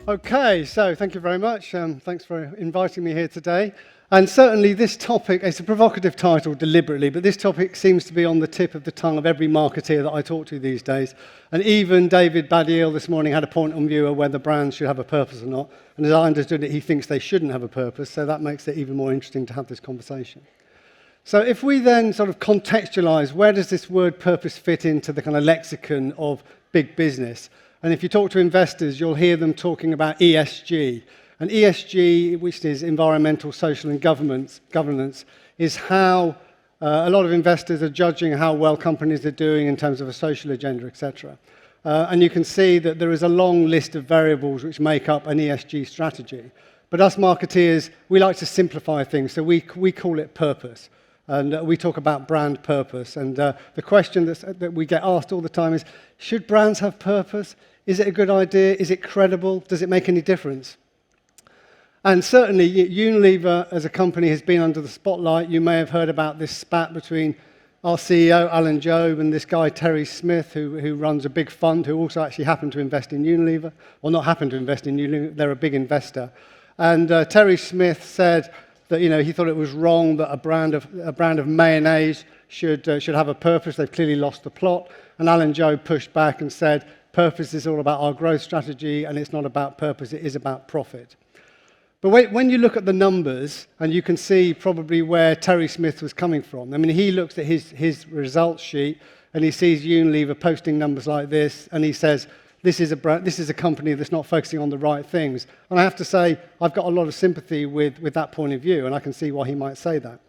Okay, so thank you very much. Thanks for inviting me here today. And certainly this topic, it's a provocative title deliberately, but this topic seems to be on the tip of the tongue of every marketeer that I talk to these days. And even David Baddiel this morning had a point of view of whether brands should have a purpose or not. And as I understood it, he thinks they shouldn't have a purpose, so that makes it even more interesting to have this conversation. So if we then sort of contextualize, where does this word purpose fit into the kind of lexicon of big business? And if you talk to investors, you'll hear them talking about ESG. And ESG, which is environmental, social, and governance, is how a lot of investors are judging how well companies are doing in terms of a social agenda, etc. And you can see that there is a long list of variables which make up an ESG strategy. But us marketeers, we like to simplify things, so we call it purpose. And we talk about brand purpose. And the question that we get asked all the time is, should brands have purpose? Is it a good idea? Is it credible? Does it make any difference? And certainly, Unilever as a company has been under the spotlight. You may have heard about this spat between our CEO, Alan Jobe, and this guy, Terry Smith, who runs a big fund, who also actually happened to invest in Unilever. Well, not happened to invest in Unilever, they're a big investor. And Terry Smith said that he thought it was wrong that a brand of mayonnaise should have a purpose. They've clearly lost the plot. And Alan Jobe pushed back and said, purpose is all about our growth strategy, and it's not about purpose, it is about profit. But when you look at the numbers, and you can see probably where Terry Smith was coming from. I mean, he looks at his results sheet, and he sees Unilever posting numbers like this, and he says, this is a company that's not focusing on the right things. And I have to say, I've got a lot of sympathy with that point of view, and I can see why he might say that.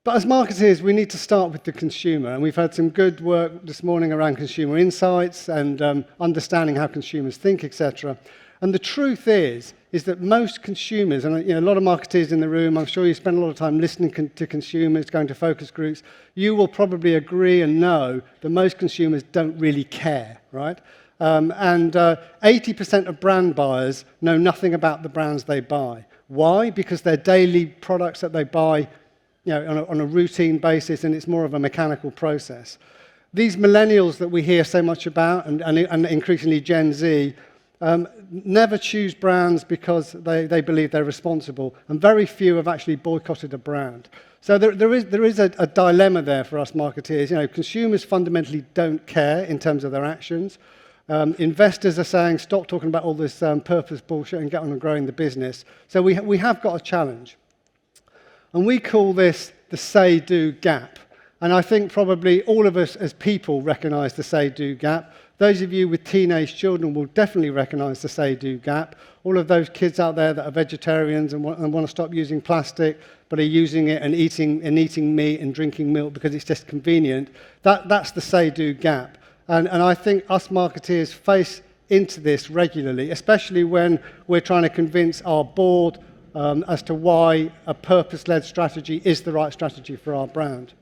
But as marketers, we need to start with the consumer, and we've had some good work this morning around consumer insights and understanding how consumers think, etc. And the truth is that most consumers, and a lot of marketers in the room, I'm sure you spend a lot of time listening to consumers, going to focus groups, you will probably agree and know that most consumers don't really care, right? And 80% of brand buyers know nothing about the brands they buy. Why? Because they're daily products that they buy on a routine basis, and it's more of a mechanical process. These millennials that we hear so much about, and increasingly Gen Z, never choose brands because they believe they're responsible, and very few have actually boycotted a brand. So there is a dilemma there for us marketeers. Consumers fundamentally don't care in terms of their actions. Investors are saying, stop talking about all this purpose bullshit and get on and growing the business. So we have got a challenge. And we call this the say-do gap. And I think probably all of us as people recognize the say-do gap. Those of you with teenage children will definitely recognize the say-do gap. All of those kids out there that are vegetarians and want to stop using plastic, but are using it and eating meat and drinking milk because it's just convenient, that's the say-do gap. And I think us marketeers face into this regularly, especially when we're trying to convince our board as to why a purpose-led strategy is the right strategy for our brand.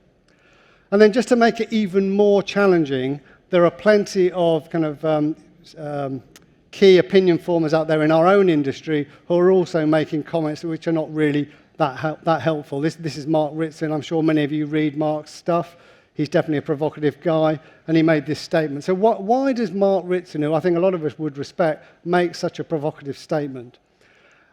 And then just to make it even more challenging, there are plenty of kind of key opinion formers out there in our own industry who are also making comments which are not really that helpful. This is Mark Ritson. I'm sure many of you read Mark's stuff. He's definitely a provocative guy, and he made this statement. So why does Mark Ritson, who I think a lot of us would respect, make such a provocative statement?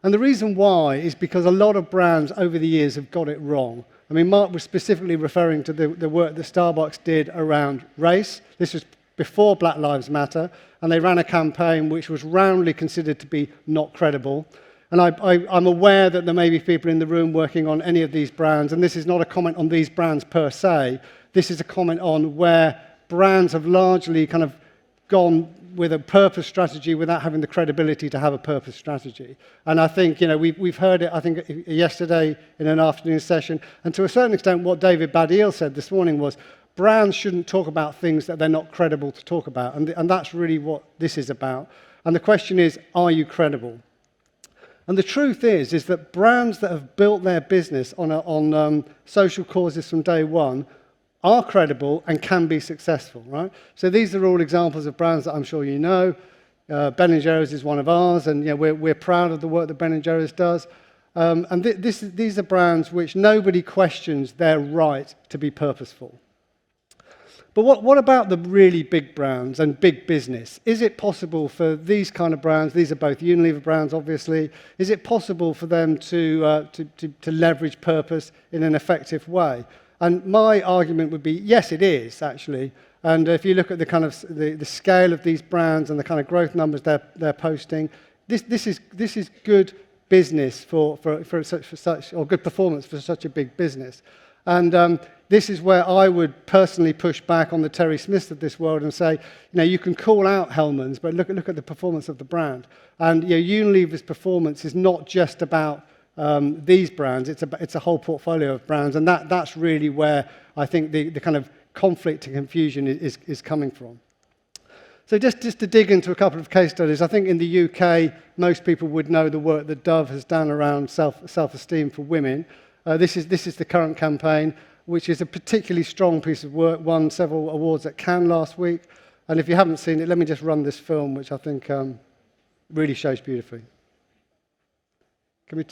And the reason why is because a lot of brands over the years have got it wrong. I mean, Mark was specifically referring to the work that Starbucks did around race. This was before Black Lives Matter, and they ran a campaign which was roundly considered to be not credible. And I'm aware that there may be people in the room working on any of these brands, and this is not a comment on these brands per se. This is a comment on where brands have largely kind of gone with a purpose strategy without having the credibility to have a purpose strategy. And I think, we've heard it, I think, yesterday in an afternoon session, and to a certain extent what David Baddiel said this morning was, brands shouldn't talk about things that they're not credible to talk about, and that's really what this is about. And the question is, are you credible? And the truth is that brands that have built their business on social causes from day one are credible and can be successful, right? So these are all examples of brands that I'm sure you know. Ben & Jerry's is one of ours, and we're proud of the work that Ben & Jerry's does. And these are brands which nobody questions their right to be purposeful. But what about the really big brands and big business? Is it possible for these kind of brands, these are both Unilever brands obviously, is it possible for them to leverage purpose in an effective way? And my argument would be, yes, it is actually. And if you look at the kind of the scale of these brands and the kind of growth numbers they're posting, this is good business for such or good performance for such a big business. And this is where I would personally push back on the Terry Smiths of this world and say, you can call out Hellmann's, but look at the performance of the brand. And Unilever's performance is not just about these brands; it's a whole portfolio of brands, and that's really where I think the kind of conflict and confusion is coming from. So just to dig into a couple of case studies, I think in the UK most people would know the work that Dove has done around self-esteem for women. This is the current campaign, which is a particularly strong piece of work, won several awards at Cannes last week. And if you haven't seen it, let me just run this film, which I think really shows beautifully. Can we...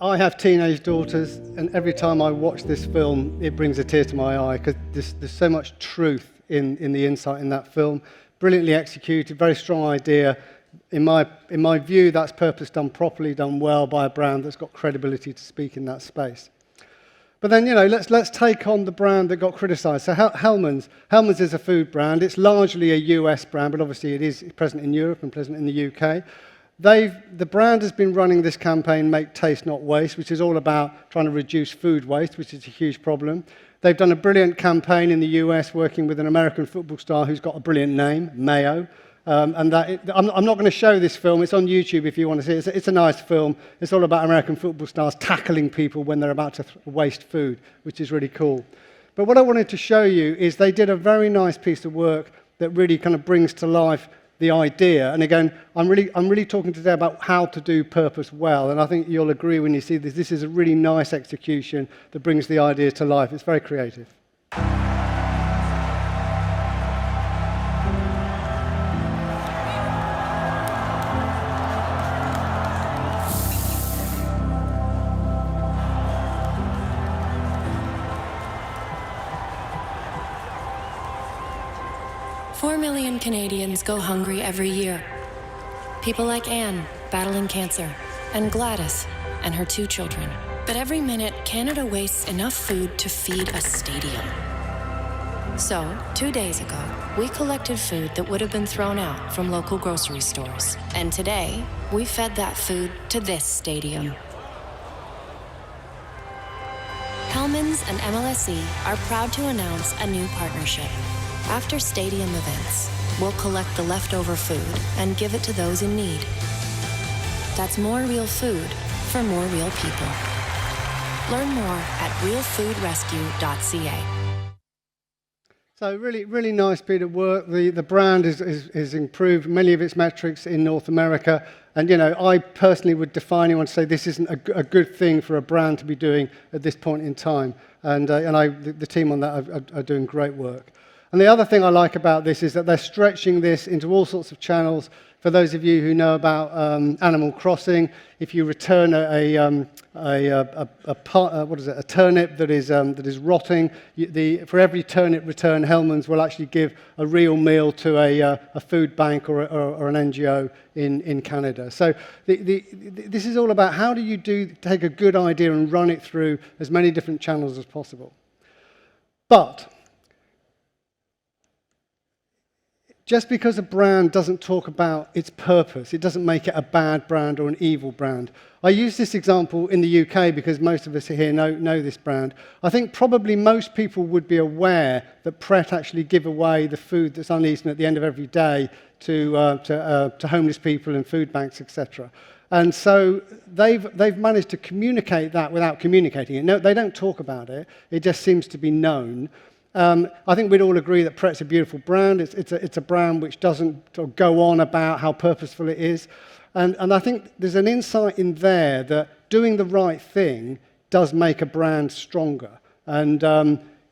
I have teenage daughters, and every time I watch this film, it brings a tear to my eye because there's so much truth in the insight in that film. Brilliantly executed, very strong idea. In my view, that's purpose done properly, done well by a brand that's got credibility to speak in that space. But then, let's take on the brand that got criticised. So Hellmann's. Hellmann's is a food brand. It's largely a US brand, but obviously it is present in Europe and present in the UK. The brand has been running this campaign, Make Taste Not Waste, which is all about trying to reduce food waste, which is a huge problem. They've done a brilliant campaign in the US working with an American football star who's got a brilliant name, Mayo. I'm not going to show this film. It's on YouTube if you want to see it. It's a nice film. It's all about American football stars tackling people when they're about to waste food, which is really cool. But what I wanted to show you is they did a very nice piece of work that really kind of brings to life the idea. And again, I'm really talking today about how to do purpose well. And I think you'll agree when you see this. This is a really nice execution that brings the idea to life. It's very creative. 4 million Canadians go hungry every year. People like Anne, battling cancer, and Gladys and her 2 children. But every minute, Canada wastes enough food to feed a stadium. So, 2 days ago, we collected food that would have been thrown out from local grocery stores. And today, we fed that food to this stadium. Hellmann's and MLSE are proud to announce a new partnership. After stadium events, we'll collect the leftover food and give it to those in need. That's more real food for more real people. Learn more at realfoodrescue.ca. So really nice bit of work. The brand is improved many of its metrics in North America. And, I personally would define anyone to say this isn't a good thing for a brand to be doing at this point in time. And the team on that are doing great work. And the other thing I like about this is that they're stretching this into all sorts of channels. For those of you who know about Animal Crossing, if you return a turnip that is rotting, for every turnip return, Hellmann's will actually give a real meal to a food bank or an NGO in Canada. So this is all about how do you take a good idea and run it through as many different channels as possible. But just because a brand doesn't talk about its purpose, it doesn't make it a bad brand or an evil brand. I use this example in the UK because most of us here know this brand. I think probably most people would be aware that Pret actually give away the food that's uneaten at the end of every day to homeless people and food banks, etc. And so they've managed to communicate that without communicating it. No, they don't talk about it. It just seems to be known. I think we'd all agree that Pret's a beautiful brand. It's a brand which doesn't sort of go on about how purposeful it is. And I think there's an insight in there that doing the right thing does make a brand stronger. And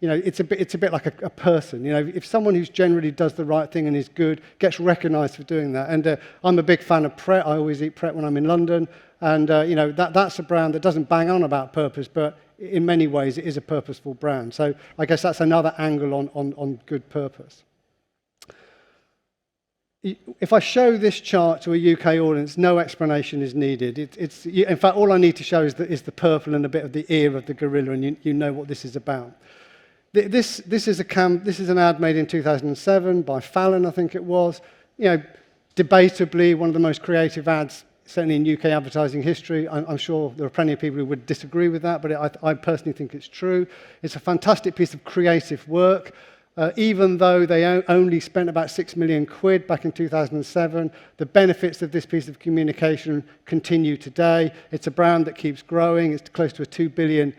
it's a bit like a person. If someone who generally does the right thing and is good gets recognised for doing that. And I'm a big fan of Pret. I always eat Pret when I'm in London. And that's a brand that doesn't bang on about purpose, but in many ways it is a purposeful brand. So I guess that's another angle on good purpose. If I show this chart to a UK audience, no explanation is needed. In fact, all I need to show is the purple and a bit of the ear of the gorilla, and you know what this is about. This is an ad made in 2007 by Fallon, I think it was. Debatably one of the most creative ads, certainly in UK advertising history. I'm sure there are plenty of people who would disagree with that, but I personally think it's true. It's a fantastic piece of creative work. Even though they only spent about £6 million back in 2007, the benefits of this piece of communication continue today. It's a brand that keeps growing. It's close to a £2 billion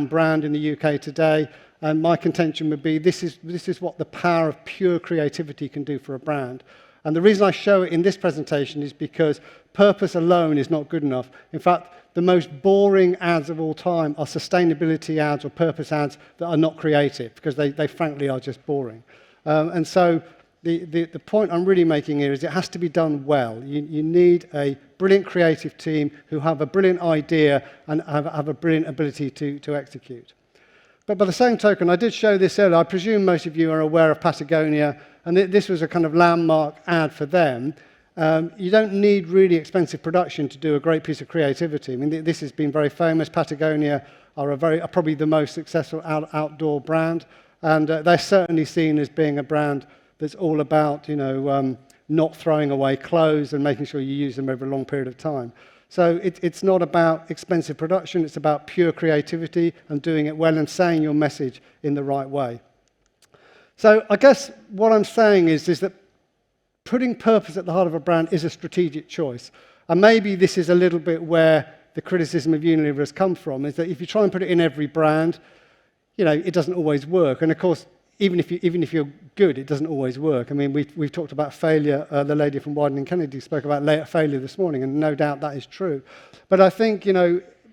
brand in the UK today. And my contention would be this is what the power of pure creativity can do for a brand. And the reason I show it in this presentation is because purpose alone is not good enough. In fact, the most boring ads of all time are sustainability ads or purpose ads that are not creative, because they frankly are just boring. And so the point I'm really making here is it has to be done well. You need a brilliant creative team who have a brilliant idea and have a brilliant ability to execute. But by the same token, I did show this earlier. I presume most of you are aware of Patagonia, and this was a kind of landmark ad for them. You don't need really expensive production to do a great piece of creativity. I mean, this has been very famous. Patagonia are probably the most successful outdoor brand, and they're certainly seen as being a brand that's all about, not throwing away clothes and making sure you use them over a long period of time. So it's not about expensive production. It's about pure creativity and doing it well and saying your message in the right way. So I guess what I'm saying is that putting purpose at the heart of a brand is a strategic choice. And maybe this is a little bit where the criticism of Unilever has come from, is that if you try and put it in every brand, it doesn't always work. And of course, even if you're good, it doesn't always work. I mean, we've talked about failure. The lady from Wieden & Kennedy spoke about failure this morning, and no doubt that is true. But I think,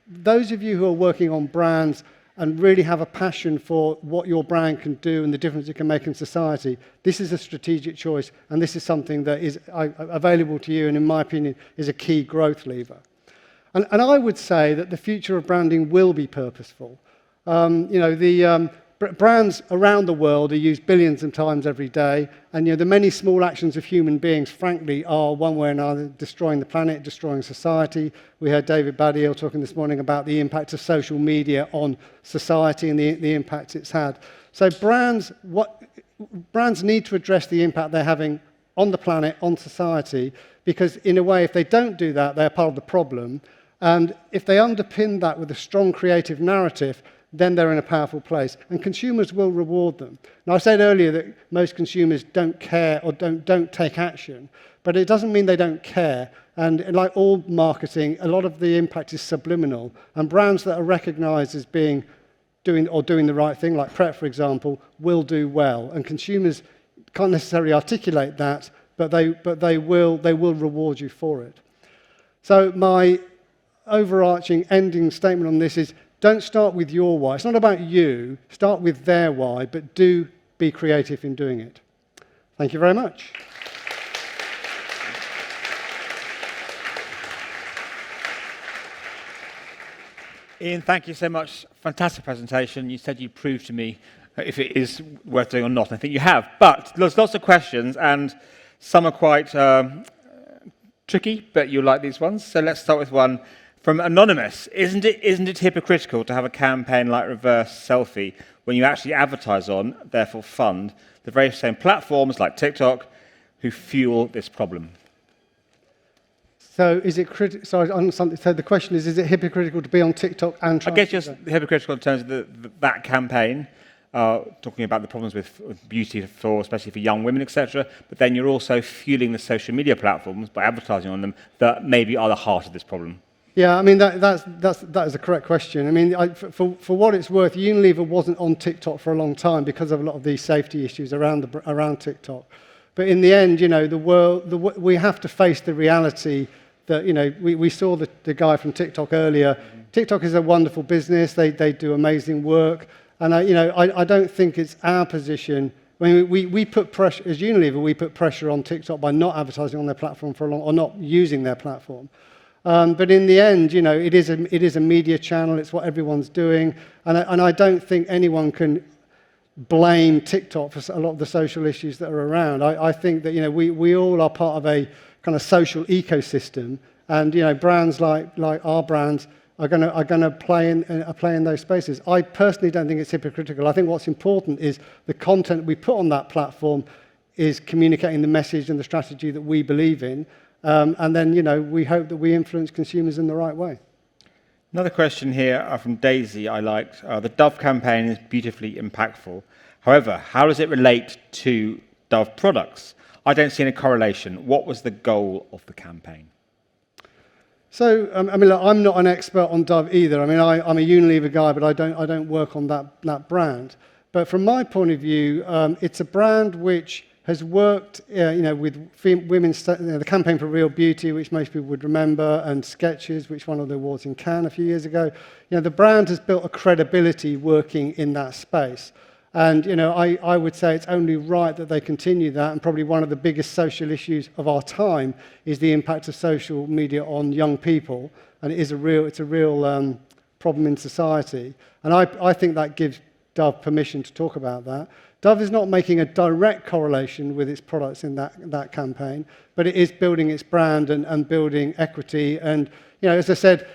those of you who are working on brands and really have a passion for what your brand can do and the difference it can make in society, this is a strategic choice, and this is something that is available to you, and in my opinion, is a key growth lever. And I would say that the future of branding will be purposeful. Brands around the world are used billions of times every day, and the many small actions of human beings, frankly, are one way or another destroying the planet, destroying society. We heard David Baddiel talking this morning about the impact of social media on society and the impact it's had. So brands need to address the impact they're having on the planet, on society, because in a way, if they don't do that, they're part of the problem. And if they underpin that with a strong creative narrative, then they're in a powerful place, and consumers will reward them. Now, I said earlier that most consumers don't care or don't take action, but it doesn't mean they don't care. And like all marketing, a lot of the impact is subliminal, and brands that are recognized as doing the right thing, like Pret, for example, will do well, and consumers can't necessarily articulate that, but they will reward you for it. So my overarching ending statement on this is, don't start with your why. It's not about you. Start with their why, but do be creative in doing it. Thank you very much. Ian, thank you so much. Fantastic presentation. You said you'd prove to me if it is worth doing or not. I think you have. But there's lots of questions, and some are quite tricky, but you'll like these ones. So let's start with one From Anonymous, isn't it hypocritical to have a campaign like Reverse Selfie when you actually advertise on, therefore fund, the very same platforms like TikTok who fuel this problem? So is it so the question is it hypocritical to be on TikTok and try? I guess just hypocritical in terms of that campaign, talking about the problems with beauty especially for young women, etc. But then you're also fueling the social media platforms by advertising on them that maybe are the heart of this problem. Yeah, I mean that is a correct question. I mean, for what it's worth, Unilever wasn't on TikTok for a long time because of a lot of these safety issues around TikTok. But in the end, we have to face the reality that, we saw the guy from TikTok earlier. Mm-hmm. TikTok is a wonderful business. They do amazing work. And, I don't think it's our position. I mean, we put pressure, as Unilever, we put pressure on TikTok by not advertising on their platform for a long, or not using their platform. But in the end, it is a media channel. It's what everyone's doing. And I don't think anyone can blame TikTok for a lot of the social issues that are around. I think that, we all are part of a kind of social ecosystem, and brands like our brands are going to play in those spaces. I personally don't think it's hypocritical. I think what's important is the content we put on that platform is communicating the message and the strategy that we believe in, and then we hope that we influence consumers in the right way. Another question here from Daisy I liked. The Dove campaign is beautifully impactful. However, how does it relate to Dove products? I don't see any correlation. What was the goal of the campaign? So, look, I'm not an expert on Dove either. I mean, I'm a Unilever guy, but I don't work on that brand. But from my point of view, it's a brand which has worked, with women's, the campaign for Real Beauty, which most people would remember, and Sketches, which won all the awards in Cannes a few years ago. The brand has built a credibility working in that space. And, I would say it's only right that they continue that, and probably one of the biggest social issues of our time is the impact of social media on young people, and it's a real problem in society. And I think that gives Dove permission to talk about that. Dove is not making a direct correlation with its products in that campaign, but it is building its brand and building equity. And, as I said,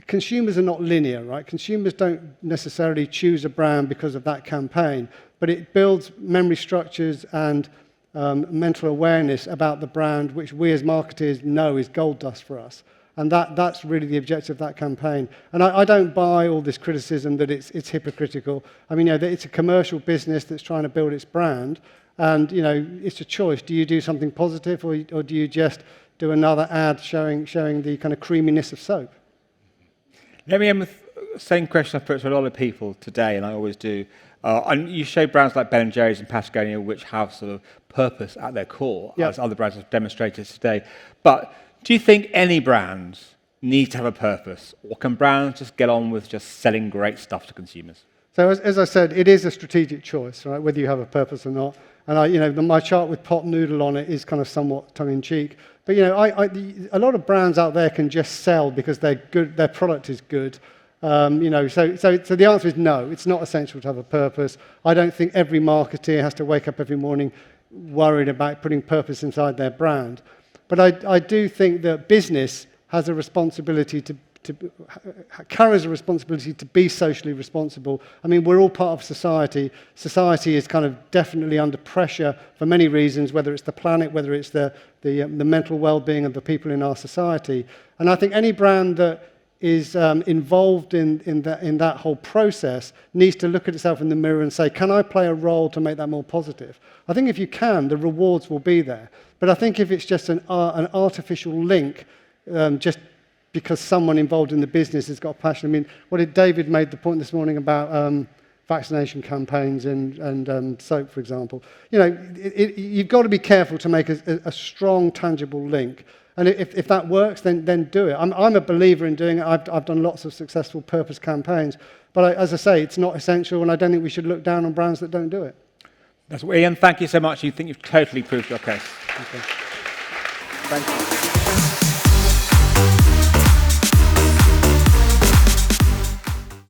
consumers are not linear, right? Consumers don't necessarily choose a brand because of that campaign, but it builds memory structures and mental awareness about the brand, which we as marketers know is gold dust for us. And that's really the objective of that campaign. And I don't buy all this criticism that it's hypocritical. I mean, it's a commercial business that's trying to build its brand, and it's a choice. Do you do something positive, or do you just do another ad showing the kind of creaminess of soap? Let me end with the same question I've put to a lot of people today, and I always do. And you show brands like Ben & Jerry's and Patagonia, which have sort of purpose at their core, as other brands have demonstrated today. But do you think any brands need to have a purpose, or can brands just get on with just selling great stuff to consumers? So as I said, it is a strategic choice, right? Whether you have a purpose or not. And my chart with pot noodle on it is kind of somewhat tongue-in-cheek. But a lot of brands out there can just sell because they're good. Their product is good. So the answer is no. It's not essential to have a purpose. I don't think every marketer has to wake up every morning worried about putting purpose inside their brand. But I do think that business has a responsibility carries a responsibility to be socially responsible. I mean, we're all part of society. Society is kind of definitely under pressure for many reasons, whether it's the planet, whether it's the mental well-being of the people in our society. And I think any brand that is involved in that whole process needs to look at itself in the mirror and say, can I play a role to make that more positive? I think if you can, the rewards will be there. But I think if it's just an artificial link, just because someone involved in the business has got passion. I mean, David made the point this morning about vaccination campaigns and soap, for example. You've got to be careful to make a strong, tangible link. And if that works, then do it. I'm a believer in doing it. I've done lots of successful purpose campaigns. But as I say, it's not essential, and I don't think we should look down on brands that don't do it. That's Ian, thank you so much. You think you've totally proved your case. Okay. Thank you.